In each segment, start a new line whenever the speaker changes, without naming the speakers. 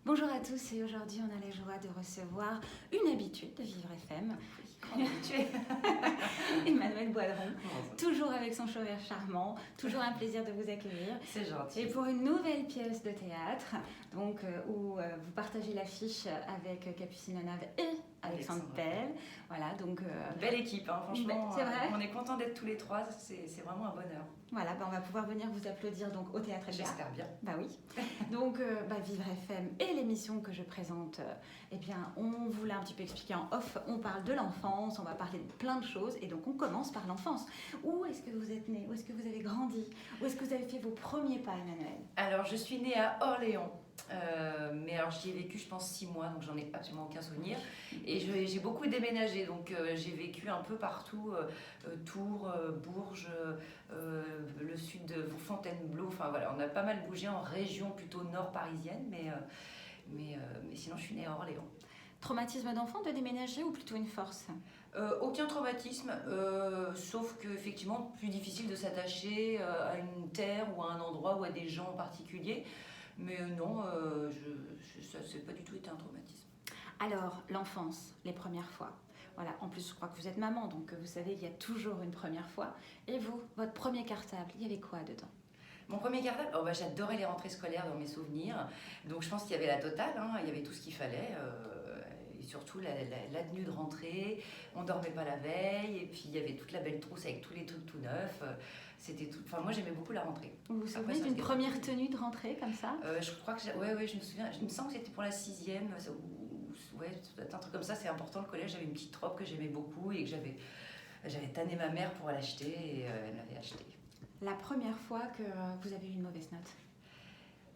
Bonjour à tous et aujourd'hui on a la joie de recevoir une habitude de Vivre FM, Emmanuelle Boileron, toujours avec son sourire charmant, toujours un plaisir de vous accueillir.
C'est gentil.
Et pour une nouvelle pièce de théâtre, donc, où vous partagez l'affiche avec Capucine Lenave et Alexandre Bell. Voilà, donc,
belle équipe, hein, franchement.
C'est vrai.
On est contents d'être tous les trois, c'est vraiment un bonheur.
Voilà, on va pouvoir venir vous applaudir donc, au Théâtre Edgar.
J'espère bien.
Bah oui. Donc, Vivre FM et l'émission que je présente, eh bien, on vous l'a un petit peu expliqué en off. On parle de l'enfance, on va parler de plein de choses. Et donc, on commence par l'enfance. Où est-ce que vous êtes né? Où est-ce que vous avez grandi? Où est-ce que vous avez fait vos premiers pas, Emmanuelle?
Alors, je suis née à Orléans. Mais alors j'y ai vécu je pense 6 mois, donc j'en ai absolument aucun souvenir, et j'ai beaucoup déménagé, donc j'ai vécu un peu partout, Tours, Bourges, le sud de Fontainebleau, enfin voilà, on a pas mal bougé en région plutôt nord parisienne, mais sinon je suis née à Orléans.
Traumatisme d'enfant de déménager ou plutôt une force?
Aucun traumatisme, sauf qu'effectivement plus difficile de s'attacher à une terre ou à un endroit ou à des gens en particulier. Mais non, ça c'est pas du tout été un traumatisme.
Alors, l'enfance, les premières fois. Voilà, en plus, je crois que vous êtes maman, donc vous savez qu'il y a toujours une première fois. Et vous, votre premier cartable, il y avait quoi dedans?
Mon premier cartable, j'adorais les rentrées scolaires dans mes souvenirs. Donc je pense qu'il y avait la totale, hein, il y avait tout ce qu'il fallait. Et surtout la tenue de rentrée, on dormait pas la veille, et puis il y avait toute la belle trousse avec tous les trucs tout neufs. C'était tout. Enfin, moi j'aimais beaucoup la rentrée.
Vous vous souvenez d'une première tenue de rentrée comme ça?
Je crois que ouais, je me souviens. Je me sens que c'était pour la 6e, ouais, un truc comme ça. C'est important, le collège. J'avais une petite robe que j'aimais beaucoup et que j'avais tanné ma mère pour l'acheter, et elle m'avait acheté.
La première fois que vous avez eu une mauvaise note?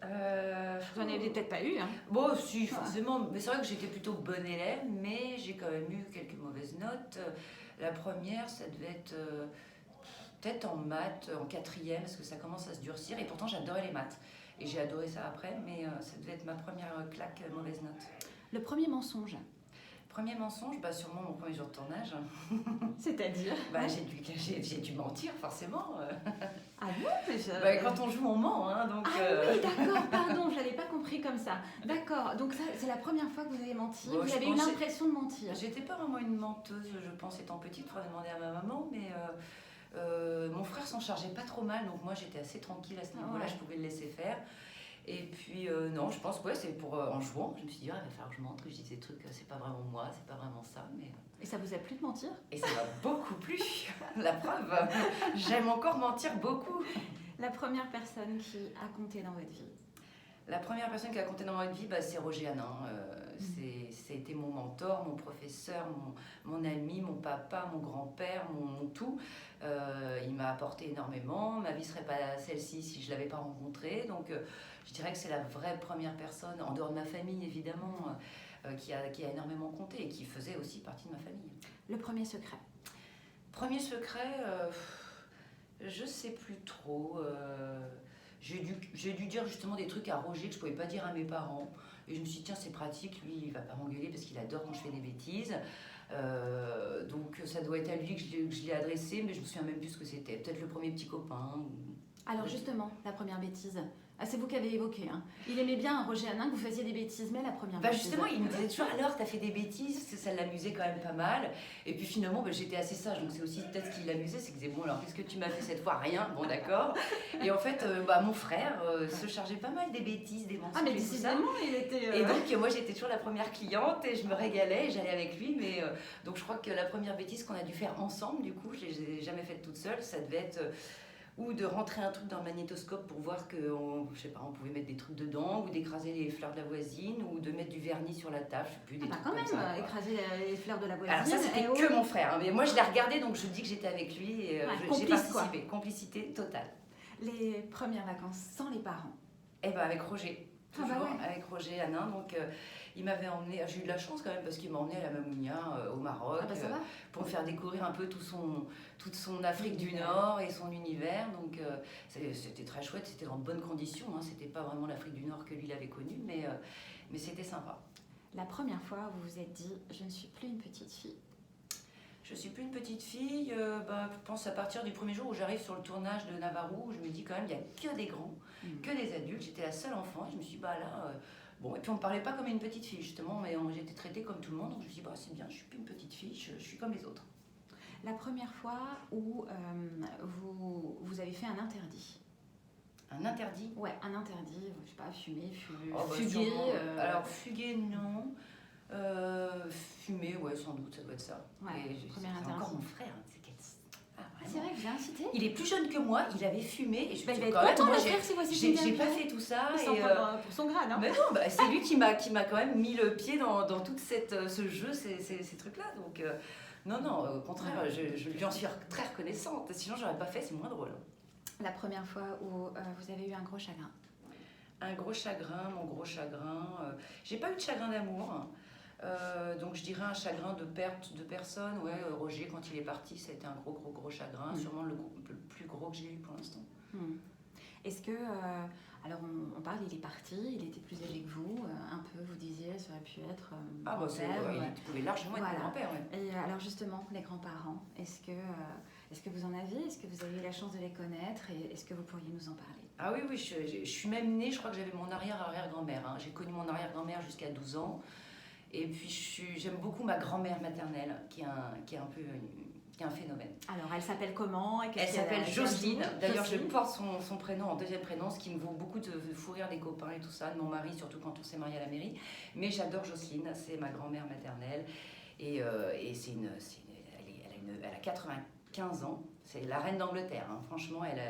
Vous n'en avez peut-être pas eu, hein?
Bon, si, forcément. Mais c'est vrai que j'étais plutôt bonne élève, mais j'ai quand même eu quelques mauvaises notes. La première, ça devait être peut-être en maths, en 4e, parce que ça commence à se durcir. Et pourtant, j'adorais les maths. Et j'ai adoré ça après, mais ça devait être ma première claque mauvaise note.
Le premier mensonge?
Premier mensonge, sûrement mon premier jour de tournage.
C'est-à-dire?
J'ai dû mentir, forcément.
Ah bon?
Quand on joue, on ment, hein, donc...
oui, d'accord, pardon, je l'avais pas compris comme ça. D'accord, donc ça, c'est la première fois que vous avez menti, vous avez eu l'impression de mentir.
J'étais pas vraiment une menteuse, je pense, étant petite, il faudrait demander à ma maman, mais... mon frère s'en chargeait pas trop mal, donc moi j'étais assez tranquille à ce niveau-là, je pouvais le laisser faire. Et puis non, je pense que c'est pour en jouant, je me suis dit, il va falloir que je montre, que je dis des trucs, c'est pas vraiment moi, c'est pas vraiment ça. Mais...
Et ça vous a plu de mentir?
Et ça m'a beaucoup plu, la preuve, j'aime encore mentir beaucoup.
La première personne qui a compté dans votre vie?
La première personne qui a compté dans votre vie, c'est Roger Hanin. C'était mon mentor, mon professeur, mon ami, mon papa, mon grand-père, mon tout. Il m'a apporté énormément. Ma vie ne serait pas celle-ci si je ne l'avais pas rencontré. Donc je dirais que c'est la vraie première personne, en dehors de ma famille évidemment, qui a énormément compté et qui faisait aussi partie de ma famille.
Le premier secret?
Premier secret, je ne sais plus trop. J'ai dû dire justement des trucs à Roger que je ne pouvais pas dire à mes parents. Et je me suis dit, tiens, c'est pratique, lui, il ne va pas m'engueuler parce qu'il adore quand je fais des bêtises. Donc ça doit être à lui que je l'ai adressé, mais je me souviens même plus ce que c'était. Peut-être le premier petit copain.
Alors justement, la première bêtise, c'est vous qui avez évoqué. Hein. Il aimait bien, Roger Hanin, que vous faisiez des bêtises, mais la première bêtise...
Justement, il me disait toujours, alors, t'as fait des bêtises, ça l'amusait quand même pas mal. Et puis finalement, j'étais assez sage, donc c'est aussi peut-être ce qui l'amusait, c'est qu'il disait, bon, alors qu'est-ce que tu m'as fait cette fois? Rien, bon d'accord. Et en fait, mon frère se chargeait pas mal des bêtises, des mensonges.
Ah, mais décidément, il était...
Et donc, moi, j'étais toujours la première cliente et je me régalais, j'allais avec lui. Mais donc, je crois que la première bêtise qu'on a dû faire ensemble, du coup, je l'ai jamais faite toute seule, ça devait être... ou de rentrer un truc dans le magnétoscope pour voir on pouvait mettre des trucs dedans, ou d'écraser les fleurs de la voisine, ou de mettre du vernis sur la table, je sais plus, des trucs
quand même,
comme ça,
écraser les fleurs de la voisine.
Alors ça, c'était que mon frère, hein, mais moi je l'ai regardé, donc je dis que j'étais avec lui, et j'ai participé, complicité totale.
Les premières vacances sans les parents?
Avec Roger. Toujours avec Roger Hanin, donc il m'avait emmené, j'ai eu de la chance quand même parce qu'il m'a emmené à la Mamounia au Maroc pour me faire découvrir un peu toute son Afrique du Nord et son univers, donc c'était très chouette, c'était dans de bonnes conditions, hein, c'était pas vraiment l'Afrique du Nord que lui il avait connue, mais c'était sympa.
La première fois où vous vous êtes dit, je ne suis plus une petite fille?
Je suis plus une petite fille, je pense à partir du premier jour où j'arrive sur le tournage de Navarro, où je me dis quand même, il n'y a que des grands, que des adultes. J'étais la seule enfant, je me suis dit, Bon, et puis on ne me parlait pas comme une petite fille, justement, mais j'étais traitée comme tout le monde, donc je me suis dit, bah, c'est bien, je suis plus une petite fille, je suis comme les autres.
La première fois où vous avez fait un interdit.
Un interdit?
Ouais, un interdit, je sais pas, fumer,
Oh, bah,
fuguer.
Alors, fuguer, non. Fumer, ouais, sans doute, ça doit être ça.
Ouais, premier
c'est
interdit.
encore mon frère. Ah,
C'est vrai que vous avez incité.
il est plus jeune que moi, il avait fumé. Et je
Bah, il
me
va
dis,
être
quand même,
content
moi,
de faire si voici
j'ai pas fait tout ça.
Il s'en prend pour son grade. Hein.
Mais non, bah, c'est lui qui m'a quand même mis le pied dans tout ce jeu, ces trucs-là. Donc, non, au contraire, je lui en suis très reconnaissante. Sinon, j'aurais pas fait, c'est moins drôle.
La première fois où vous avez eu un gros chagrin.
Un gros chagrin, mon gros chagrin. J'ai pas eu de chagrin d'amour. Donc je dirais un chagrin de perte de personne. Ouais, Roger, quand il est parti, ça a été un gros chagrin. Sûrement le plus gros que j'ai eu pour l'instant.
Est-ce que, alors on parle, il est parti, il était plus âgé que vous, un peu, vous disiez, ça aurait pu être
il pouvait largement être mon grand-père. Ouais.
Et alors justement, les grands-parents, est-ce que vous en avez? Est-ce que vous avez eu la chance de les connaître? Et est-ce que vous pourriez nous en parler?
Ah oui, je suis même née, je crois que j'avais mon arrière-arrière-grand-mère. Hein. J'ai connu mon arrière-grand-mère jusqu'à 12 ans. Et puis j'aime beaucoup ma grand-mère maternelle, qui est un phénomène.
Alors, elle s'appelle comment?
Elle s'appelle Jocelyne. D'ailleurs, je porte son prénom en deuxième prénom, ce qui me vaut beaucoup de fou rire des copains et tout ça, de mon mari, surtout quand on s'est marié à la mairie. Mais j'adore Jocelyne, c'est ma grand-mère maternelle. Et elle a 95 ans. C'est la reine d'Angleterre. Hein. Franchement, elle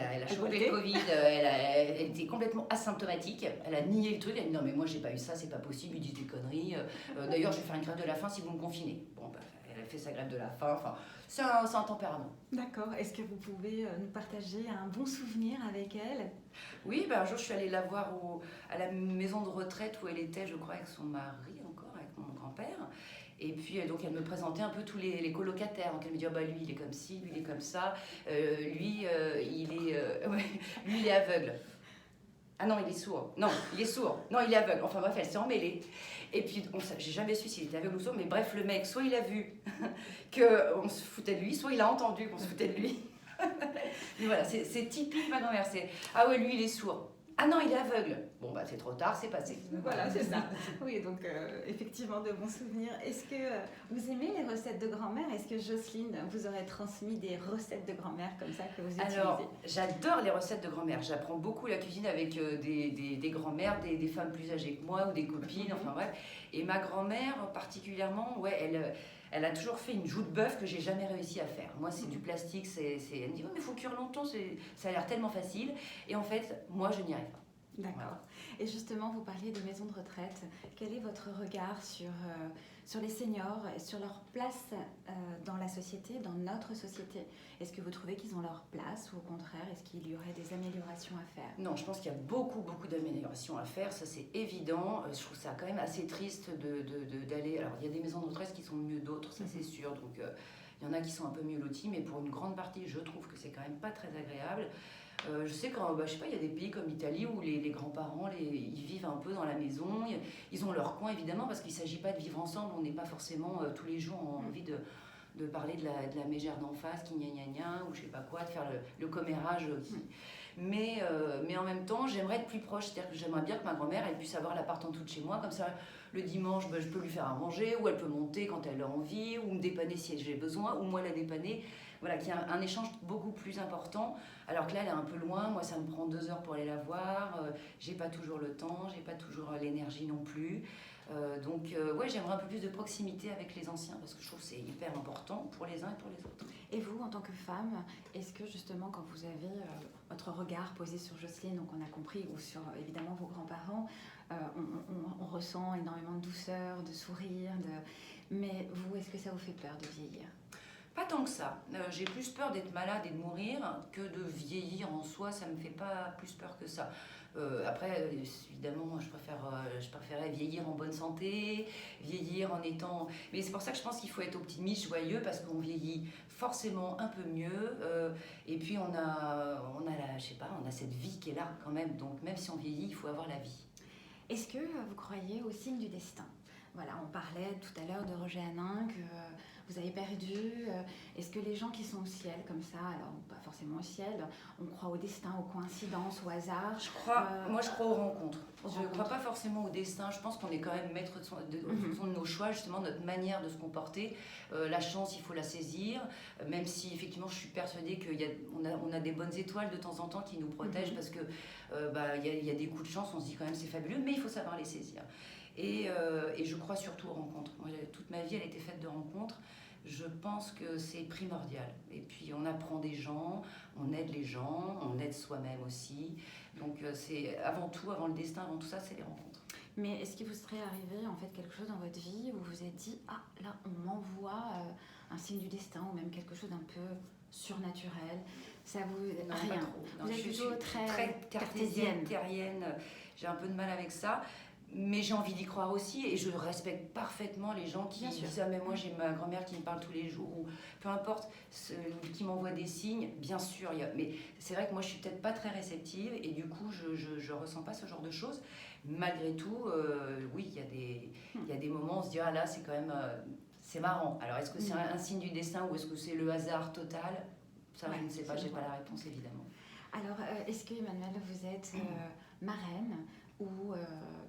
a chopé le Covid, elle était complètement asymptomatique, elle a nié le truc, elle a dit non mais moi j'ai pas eu ça, c'est pas possible, ils disent des conneries, d'ailleurs je vais faire une grève de la faim si vous me confinez. Bon bah, elle a fait sa grève de la faim, enfin c'est un tempérament.
D'accord, est-ce que vous pouvez nous partager un bon souvenir avec elle?
Oui, bah, un jour je suis allée la voir à la maison de retraite où elle était, je crois avec son mari encore, avec mon grand-père. Et puis donc elle me présentait un peu tous les colocataires. Donc elle me dit oh, bah, lui il est comme ci, lui il est comme ça, lui il est aveugle. Ah non, il est sourd. Non, il est sourd. Non, il est aveugle. Enfin bref, elle s'est emmêlée. Et puis j'ai jamais su s'il était aveugle ou sourd, mais bref, le mec, soit il a vu qu'on se foutait de lui, soit il a entendu qu'on se foutait de lui. Mais voilà, c'est typique ma grand-mère. C'est ah ouais, lui il est sourd. Ah non, il est aveugle. Bon, bah c'est trop tard, c'est passé.
Voilà, c'est ça. Oui, donc effectivement, de bons souvenirs. Est-ce que vous aimez les recettes de grand-mère? Est-ce que Jocelyne vous aurait transmis des recettes de grand-mère comme ça que vous utilisez?
Alors, j'adore les recettes de grand-mère. J'apprends beaucoup la cuisine avec des grand-mères, des femmes plus âgées que moi ou des copines, enfin bref. Et ma grand-mère, particulièrement, ouais, elle a toujours fait une joue de bœuf que j'ai jamais réussi à faire. Moi, c'est du plastique, elle me dit, oh, mais il faut cuire longtemps, ça a l'air tellement facile. Et en fait, moi, je n'y arrive pas.
D'accord.
Voilà.
Et justement, vous parliez de maisons de retraite. Quel est votre regard sur les seniors, sur leur place dans la société, dans notre société? Est-ce que vous trouvez qu'ils ont leur place ou au contraire, est-ce qu'il y aurait des améliorations à faire?
Non, je pense qu'il y a beaucoup d'améliorations à faire, ça c'est évident. Je trouve ça quand même assez triste d'aller... Alors, il y a des maisons de retraite qui sont mieux d'autres, ça c'est sûr. Donc, il y en a qui sont un peu mieux lotis, mais pour une grande partie, je trouve que c'est quand même pas très agréable. Je sais qu'il je sais pas, il y a des pays comme l'Italie où les grands-parents, ils vivent un peu dans la maison. Ils ont leur coin, évidemment, parce qu'il ne s'agit pas de vivre ensemble. On n'est pas forcément tous les jours en envie de parler de la mégère d'en face qui gna ou je sais pas quoi, de faire le commérage. Mais en même temps, j'aimerais être plus proche. C'est-à-dire que j'aimerais bien que ma grand-mère elle puisse avoir l'appart en dessous de chez moi. Comme ça, le dimanche, je peux lui faire à manger, ou elle peut monter quand elle a envie, ou me dépanner si j'ai besoin, ou moi la dépanner. Voilà, qu'il y a un échange beaucoup plus important. Alors que là, elle est un peu loin. Moi, ça me prend 2 heures pour aller la voir. J'ai pas toujours le temps, j'ai pas toujours l'énergie non plus. Donc, ouais, j'aimerais un peu plus de proximité avec les anciens parce que je trouve que c'est hyper important pour les uns et pour les autres.
Et vous, en tant que femme, est-ce que justement, quand vous avez votre regard posé sur Jocelyne, donc on a compris, ou sur évidemment vos grands-parents, on ressent énormément de douceur, de sourire, mais vous, est-ce que ça vous fait peur de vieillir?
Pas tant que ça. J'ai plus peur d'être malade et de mourir que de vieillir en soi. Ça me fait pas plus peur que ça. Après, évidemment, je préférerais vieillir en bonne santé, vieillir en étant... Mais c'est pour ça que je pense qu'il faut être optimiste, joyeux, parce qu'on vieillit forcément un peu mieux. Et puis, on a cette vie qui est là quand même. Donc, même si on vieillit, il faut avoir la vie.
Est-ce que vous croyez au signe du destin? Voilà, on parlait tout à l'heure de Roger Hanin, que vous avez perdu. Est-ce que les gens qui sont au ciel comme ça, alors pas forcément au ciel, on croit au destin, aux coïncidences, au hasard?
Moi je crois aux rencontres.
Aux
Je ne
rencontres.
crois pas forcément au destin. Je pense qu'on est quand même maître de nos choix, justement, notre manière de se comporter. La chance, il faut la saisir, même si effectivement je suis persuadée qu'on a des bonnes étoiles de temps en temps qui nous protègent parce que il y a des coups de chance, on se dit quand même c'est fabuleux, mais il faut savoir les saisir. Et je crois surtout aux rencontres. Moi, toute ma vie, elle a été faite de rencontres. Je pense que c'est primordial. Et puis, on apprend des gens, on aide les gens, on aide soi-même aussi. Donc, c'est avant tout, avant le destin, avant tout ça, c'est les rencontres.
Mais est-ce qu'il vous serait arrivé en fait quelque chose dans votre vie où vous vous êtes dit ah là on m'envoie un signe du destin ou même quelque chose d'un peu surnaturel? Ça vous
Non,
rien?
pas trop. Non,
Vous êtes
je
plutôt
suis
très
cartésienne, terrienne. J'ai un peu de mal avec ça. Mais j'ai envie d'y croire aussi et je respecte parfaitement les gens qui disent ah mais moi j'ai ma grand-mère qui me parle tous les jours ou peu importe qui m'envoie des signes, bien sûr mais c'est vrai que moi je suis peut-être pas très réceptive et du coup je ressens pas ce genre de choses. Malgré tout oui il y a des moments où on se dit ah là c'est quand même c'est marrant. Alors est-ce que c'est un signe du destin ou est-ce que c'est le hasard total? Ça je ne sais pas, j'ai pas la réponse évidemment.
Alors est-ce que Emmanuelle vous êtes marraine ou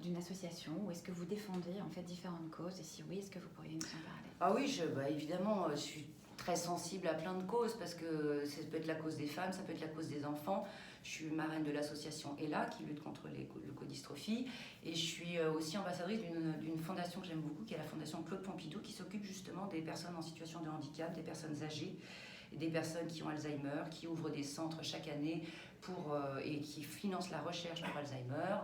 d'une association, ou est-ce que vous défendez en fait différentes causes, et si oui, est-ce que vous pourriez nous en parler?
Ah oui, évidemment, je suis très sensible à plein de causes, parce que ça peut être la cause des femmes, ça peut être la cause des enfants. Je suis marraine de l'association ELA, qui lutte contre leucodystrophie, et je suis aussi ambassadrice d'une fondation que j'aime beaucoup, qui est la fondation Claude Pompidou, qui s'occupe justement des personnes en situation de handicap, des personnes âgées, des personnes qui ont Alzheimer, qui ouvrent des centres chaque année et qui financent la recherche pour Alzheimer,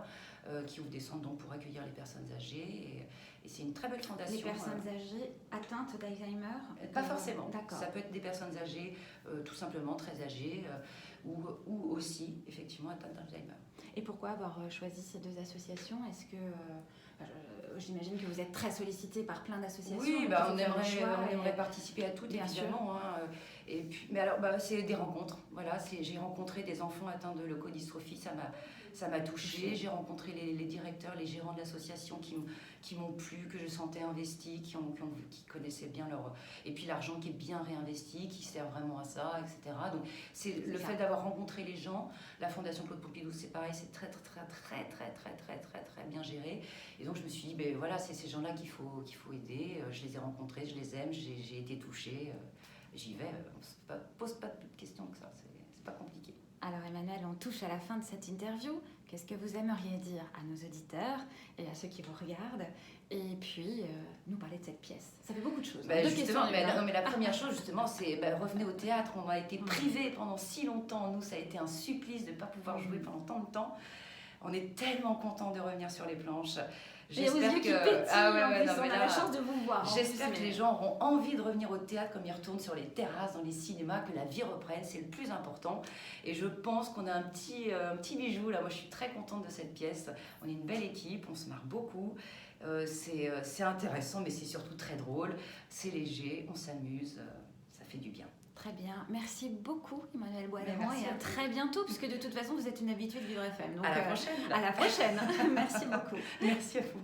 qui ouvre des centres donc pour accueillir les personnes âgées. Et c'est une très belle fondation.
Les personnes âgées atteintes d'Alzheimer?
Pas forcément.
D'accord.
Ça peut être des personnes âgées, tout simplement très âgées, ou aussi effectivement atteintes d'Alzheimer.
Et pourquoi avoir choisi ces deux associations? Est-ce que j'imagine que vous êtes très sollicité par plein d'associations.
Oui, on aimerait participer à toutes, évidemment. Et puis, mais alors, c'est des rencontres. Voilà, j'ai rencontré des enfants atteints de leucodystrophie, ça m'a touchée. J'ai rencontré les directeurs, les gérants de l'association qui m'ont plu, que je sentais investis, qui connaissaient bien leur... Et puis l'argent qui est bien réinvesti, qui sert vraiment à ça, etc. Donc c'est le fait d'avoir rencontré les gens. La Fondation Claude Pompidou, c'est pareil, c'est très bien géré. Et donc je me suis dit, voilà, c'est ces gens-là qu'il faut aider. Je les ai rencontrés, je les aime, j'ai été touchée. J'y vais, on ne pose pas plus de questions que ça, c'est pas compliqué.
Alors Emmanuelle, on touche à la fin de cette interview. Qu'est-ce que vous aimeriez dire à nos auditeurs et à ceux qui vous regardent? Et puis, nous parler de cette pièce. Ça fait beaucoup de choses.
Justement, mais la première chose, justement, c'est revenez au théâtre. On a été privés pendant si longtemps. Nous, ça a été un supplice de ne pas pouvoir jouer pendant tant de temps. On est tellement contents de revenir sur les planches.
J'espère que on a la chance de vous voir.
J'espère que les gens auront envie de revenir au théâtre comme ils retournent sur les terrasses, dans les cinémas, que la vie reprenne, c'est le plus important. Et je pense qu'on a un petit bijou là. Moi, je suis très contente de cette pièce. On est une belle équipe, on se marre beaucoup. C'est intéressant, mais c'est surtout très drôle. C'est léger, on s'amuse, ça fait du bien.
Très bien. Merci beaucoup, Emmanuelle Bois-d'Amont, et à très bientôt, puisque de toute façon, vous êtes une habituée de Vivre FM. Donc,
à la prochaine.
À la prochaine. Merci beaucoup.
Merci à vous.